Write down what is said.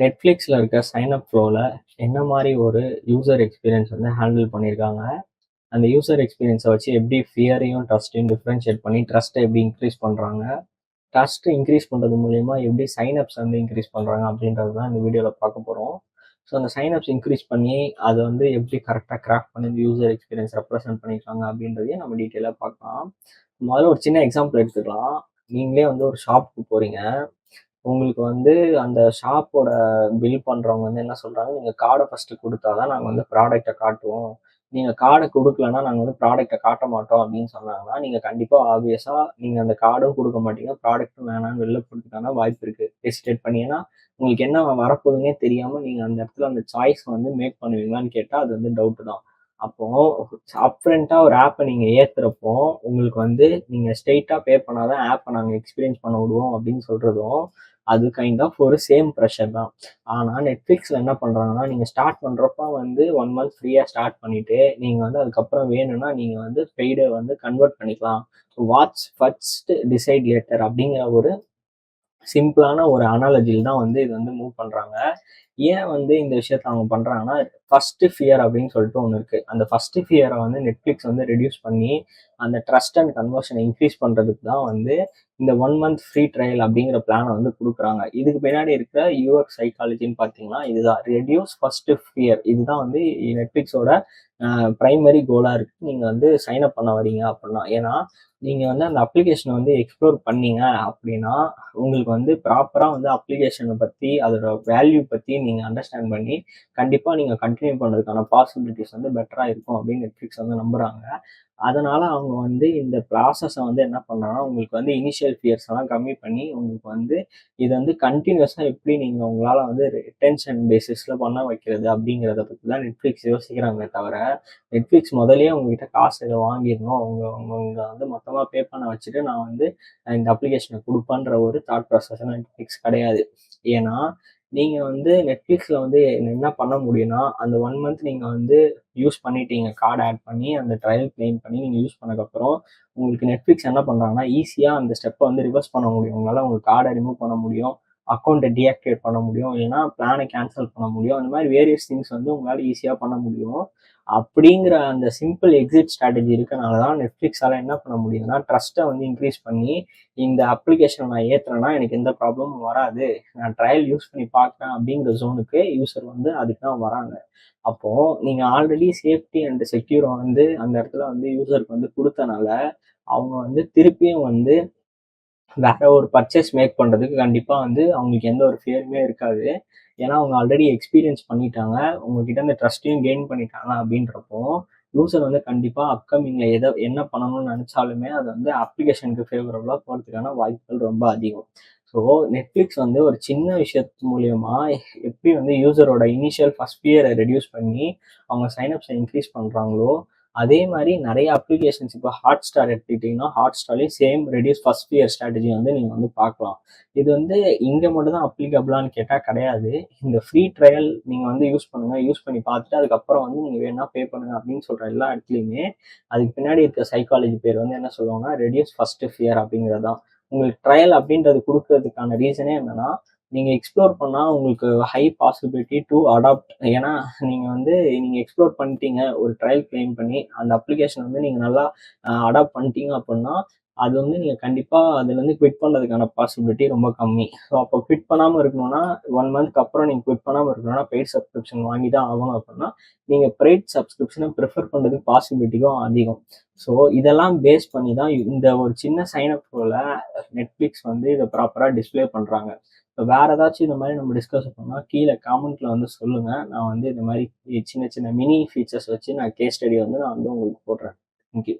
நெட்ஃப்ளிக்ஸில் இருக்க sign up ஃப்ளோவில் என்ன மாதிரி ஒரு யூசர் எக்ஸ்பீரியன்ஸ் வந்து ஹேண்டில் பண்ணியிருக்காங்க, அந்த யூசர் எக்ஸ்பீரியன்ஸை வச்சு எப்படி ஃபியரையும் ட்ரஸ்ட்டையும் டிஃப்ரென்ஷியேட் பண்ணி ட்ரஸ்ட்டை எப்படி இன்க்ரீஸ் பண்ணுறாங்க, ட்ரஸ்ட் இன்க்ரீஸ் பண்ணுறது மூலயமா எப்படி சைன் அப்ஸ் வந்து இன்க்ரீஸ் பண்ணுறாங்க அப்படின்றது தான் இந்த வீடியோவில் பார்க்க போகிறோம். ஸோ அந்த சைன் அப்ஸ் இன்க்ரீஸ் பண்ணி அதை வந்து எப்படி கரெக்டாக கிராஃப்ட் பண்ணி இந்த யூசர் எக்ஸ்பீரியன்ஸ் ரெப்ரசென்ட் பண்ணியிருக்காங்க அப்படின்றதையும் நம்ம டீட்டெயிலாக பார்க்கலாம். முதல்ல ஒரு சின்ன எக்ஸாம்பிள் எடுத்துக்கலாம். நீங்களே வந்து ஒரு ஷாப்புக்கு போகிறீங்க. உங்களுக்கு வந்து அந்த ஷாப்போட பில் பண்றவங்க வந்து என்ன சொல்றாங்க, "நீங்க கார்ட ஃபர்ஸ்ட்டு குடுத்தா தான் நாங்க வந்து ப்ராடக்ட்ட காட்டுவோம். நீங்க கார்ட குடுக்கலன்னா நாங்க வந்து ப்ராடக்ட்ட காட்ட மாட்டோம்." அப்படின்னு சொன்னாங்கன்னா, நீங்க கண்டிப்பா ஆப்வியஸா நீங்க அந்த கார்டும் குடுக்க மாட்டீங்க. ப்ராடக்ட்டும் வேணான்னு வெளில போறதுக்கான வாய்ப்பு இருக்கு. ஹெசிடேட் பண்ணி. ஏன்னா, உங்களுக்கு என்ன வரப்போகுதுன்னே தெரியாம நீங்க அந்த இடத்துல அந்த சாய்ஸ் வந்து மேக் பண்ணுவீங்களான்னு கேட்டா, அது வந்து டவுட் தான். அப்போ அப்ஃப்ரண்ட்டா ஒரு ஆப்ப நீங்க ஏத்துறப்போ, உங்களுக்கு வந்து நீங்க ஸ்ட்ரெய்ட்டா பே பண்ணா தான் ஆப்ப நாங்க எக்ஸ்பீரியன்ஸ் பண்ண விடுவோம் அப்படின்னு சொல்றதும், அது கைண்ட் ஆஃப் ஒரு சேம் ப்ரெஷர் தான். ஆனா நெட்ஃப்ளிக்ஸ்ல என்ன பண்றாங்கன்னா, நீங்க ஸ்டார்ட் பண்றப்ப வந்து 1 மந்த் ஃப்ரீயா ஸ்டார்ட் பண்ணிட்டு, நீங்க வந்து அதுக்கப்புறம் வேணும்னா நீங்க வந்து பெய்ட வந்து கன்வெர்ட் பண்ணிக்கலாம். வாட்ஸ் ஃபர்ஸ்ட் டிசைட் லேட்டர் அப்படிங்கிற ஒரு சிம்பிளான ஒரு அனாலஜில தான் வந்து இது வந்து மூவ் பண்றாங்க. ஏன் வந்து இந்த விஷயத்த அவங்க பண்றாங்கன்னா, ஃபர்ஸ்ட் ஃபியர் அப்படின்னு சொல்லிட்டு ஒண்ணு இருக்கு. அந்த ஃபர்ஸ்ட் ஃபியரை வந்து நெட்ஃப்ளிக்ஸ் வந்து ரெடியூஸ் பண்ணி, அந்த ட்ரஸ்ட் அண்ட் கன்வர்ஷனை இன்க்ரீஸ் பண்றதுக்கு தான் வந்து இந்த 1 மந்த் ஃப்ரீ ட்ரையல் அப்படிங்கிற பிளானை வந்து குடுக்குறாங்க. இதுக்கு பின்னாடி இருக்கிற யூஎக்ஸ் சைக்காலஜின்னு பார்த்தீங்கன்னா, இதுதான். Reduce first fear. இதுதான் வந்து நெட்ஃப்ளிக்ஸோட பிரைமரி கோலா இருக்கு. நீங்க வந்து சைன் அப் பண்ண வரீங்க அப்படின்னா. ஏன்னா, நீங்க வந்து அந்த அப்ளிகேஷனை வந்து எக்ஸ்ப்ளோர் பண்ணீங்க அப்படின்னா, உங்களுக்கு வந்து ப்ராப்பரா வந்து அப்ளிகேஷனை பத்தி, அதோட வேல்யூ பத்தி நீங்க அண்டர்ஸ்டாண்ட் பண்ணி, கண்டிப்பா நீங்க கன்டினியூ பண்றதுக்கான பாசிபிலிட்டிஸ் வந்து பெட்டரா இருக்கும் அப்படின்னு நெட்ஃப்ளிக்ஸ் வந்து நம்புறாங்க. அதனால அவங்க வந்து இந்த ப்ராசஸை வந்து என்ன பண்றாங்கன்னா, உங்களுக்கு வந்து இனிஷியல் ஃபியர்ஸ் எல்லாம் கம்மி பண்ணி, உங்களுக்கு வந்து இது வந்து கன்டினியூஸா எப்படி நீங்க உங்களால வந்து ரிட்டென்ஷன் பேசிஸ்ல பண்ண வைக்கிறது அப்படிங்கிறத பத்தி தான் நெட்ஃப்ளிக்ஸ் யோசிக்கிறாங்களே தவிர, நெட்ஃப்ளிக்ஸ் முதல்லயே உங்ககிட்ட காசு இதை வாங்கிடணும், அவங்க அவங்க வந்து மொத்தமா பே பண்ண வச்சுட்டு நான் வந்து இந்த அப்ளிகேஷனை கொடுப்பேன்ற ஒரு தாட் ப்ராசஸ் நெட்ஃப்ளிக்ஸ் கிடையாது. ஏன்னா, நீங்க வந்து நெட்ஃப்ளிக்ஸ்ல வந்து என்ன பண்ண முடியும்னா, அந்த 1 மந்த் நீங்க வந்து யூஸ் பண்ணிட்டீங்க. கார்டு ஆட் பண்ணி, அந்த ட்ரையல் கிளைம் பண்ணி நீங்க யூஸ் பண்ணதுக்கப்புறம், உங்களுக்கு நெட்ஃப்ளிக்ஸ் என்ன பண்றாங்கன்னா, ஈஸியா அந்த ஸ்டெப்ப வந்து ரிவர்ஸ் பண்ண முடியும். உங்களால உங்க கார்ட ரிமூவ் பண்ண முடியும். அக்கவுண்ட்ட டீஆக்டிவேட் பண்ண முடியும். இல்லைன்னா பிளான கேன்சல் பண்ண முடியும். அந்த மாதிரி வேரியஸ் திங்ஸ் வந்து உங்களால ஈஸியா பண்ண முடியும். அப்படிங்கிற அந்த சிம்பிள் எக்ஸிட் ஸ்ட்ராட்டஜி இருக்கனால தான் நெட்ஃப்ளிக்ஸால என்ன பண்ண முடியுதுன்னா, ட்ரஸ்ட்ட வந்து இன்க்ரீஸ் பண்ணி, இந்த அப்ளிகேஷன நான் ஏத்துனேன்னா எனக்கு எந்த ப்ராப்ளமும் வராது. நான் ட்ரையல் யூஸ் பண்ணி பார்க்குறேன் அப்படிங்கிற ஜோனுக்கு யூசர் வந்து அதுக்கு தான் வராங்க. அப்போ நீங்க ஆல்ரெடி சேஃப்டி அண்ட் செக்யூர வந்து அந்த இடத்துல வந்து யூசருக்கு வந்து குடுத்தனால, அவங்க வந்து திருப்பியும் வந்து வேற ஒரு பர்ச்சேஸ் மேக் பண்றதுக்கு கண்டிப்பா வந்து அவங்களுக்கு எந்த ஒரு ஃபியருமே இருக்காது. ஏன்னா அவங்க ஆல்ரெடி எக்ஸ்பீரியன்ஸ் பண்ணிட்டாங்க. உங்ககிட்ட இந்த ட்ரஸ்ட்டையும் கெயின் பண்ணிட்டாங்க அப்படின்றப்போ, யூசர் வந்து கண்டிப்பா அப்கமிங்ல என்ன பண்ணணும்னு நினைச்சாலுமே அது வந்து அப்ளிகேஷனுக்கு ஃபேவரபிளா போறதுக்கான வாய்ப்புகள் ரொம்ப அதிகம். ஸோ நெட்ஃப்ளிக்ஸ் வந்து ஒரு சின்ன விஷயத்து மூலியமா எப்படி வந்து யூசரோட இனிஷியல் ஃபர்ஸ்ட் ஃபியரை ரெடியூஸ் பண்ணி அவங்க சைனப்ஸை இன்க்ரீஸ் பண்றாங்களோ, அதே மாதிரி நிறைய அப்ளிகேஷன்ஸ் இப்போ ஹாட்ஸ்டார் எடுத்துக்கிட்டிங்கன்னா, ஹாட்ஸ்டார்லேயும் same reduce first fear strategy வந்து நீங்கள் வந்து பார்க்கலாம். இது வந்து இங்கே மட்டும் தான் அப்ளிகபிளான்னு கேட்டால் கிடையாது. இந்த ஃப்ரீ ட்ரையல் நீங்கள் வந்து யூஸ் பண்ணுங்க. யூஸ் பண்ணி பார்த்துட்டு அதுக்கப்புறம் வந்து நீங்கள் வேணா பே பண்ணுங்க அப்படின்னு சொல்கிற எல்லா இடத்துலையுமே அதுக்கு பின்னாடி இருக்க சைக்காலஜி பேர் வந்து என்ன சொல்லுவாங்கன்னா, ரெடியூஸ் ஃபர்ஸ்ட் ஃபியர் அப்படிங்கிறது தான். உங்களுக்கு ட்ரையல் அப்படின்றது கொடுக்கறதுக்கான ரீசனே என்னன்னா, நீங்க எக்ஸ்ப்ளோர் பண்ணா உங்களுக்கு ஹை பாசிபிலிட்டி டு அடாப்ட். ஏன்னா நீங்க வந்து நீங்க எக்ஸ்ப்ளோர் பண்ணிட்டீங்க ஒரு ட்ரையல் கிளைம் பண்ணி அந்த அப்ளிகேஷன் வந்து நீங்க நல்லா அடாப்ட் பண்ணிட்டீங்க அப்படின்னா, அது வந்து நீங்க கண்டிப்பா அதுல இருந்து குவிட் பண்றதுக்கான பாசிபிலிட்டி ரொம்ப கம்மி. ஸோ அப்போ குவிட் பண்ணாம இருக்கணும்னா 1 மந்த்க்கு அப்புறம் நீங்க குவிட் பண்ணாம இருக்கணும்னா பெய்ட் சப்ஸ்கிரிப்ஷன் வாங்கி தான் ஆகணும் அப்படின்னா, நீங்க பெய்ட் சப்ஸ்கிரிப்ஷனை ப்ரிஃபர் பண்றதுக்கு பாசிபிலிட்டியும் அதிகம். ஸோ இதெல்லாம் பேஸ் பண்ணி தான் இந்த ஒரு சின்ன சைன் அப் நெட்ஃப்ளிக்ஸ் வந்து இதை ப்ராப்பரா டிஸ்ப்ளே பண்றாங்க. இப்போ வேற ஏதாச்சும் இந்த மாதிரி நம்ம டிஸ்கஸ் பண்ணா கீழே காமெண்ட்ல வந்து சொல்லுங்க. நான் வந்து இந்த மாதிரி சின்ன சின்ன மினி ஃபீச்சர்ஸ் வச்சு நான் கேஸ் ஸ்டடி வந்து நான் வந்து உங்களுக்கு போடுறேன். தேங்க்யூ.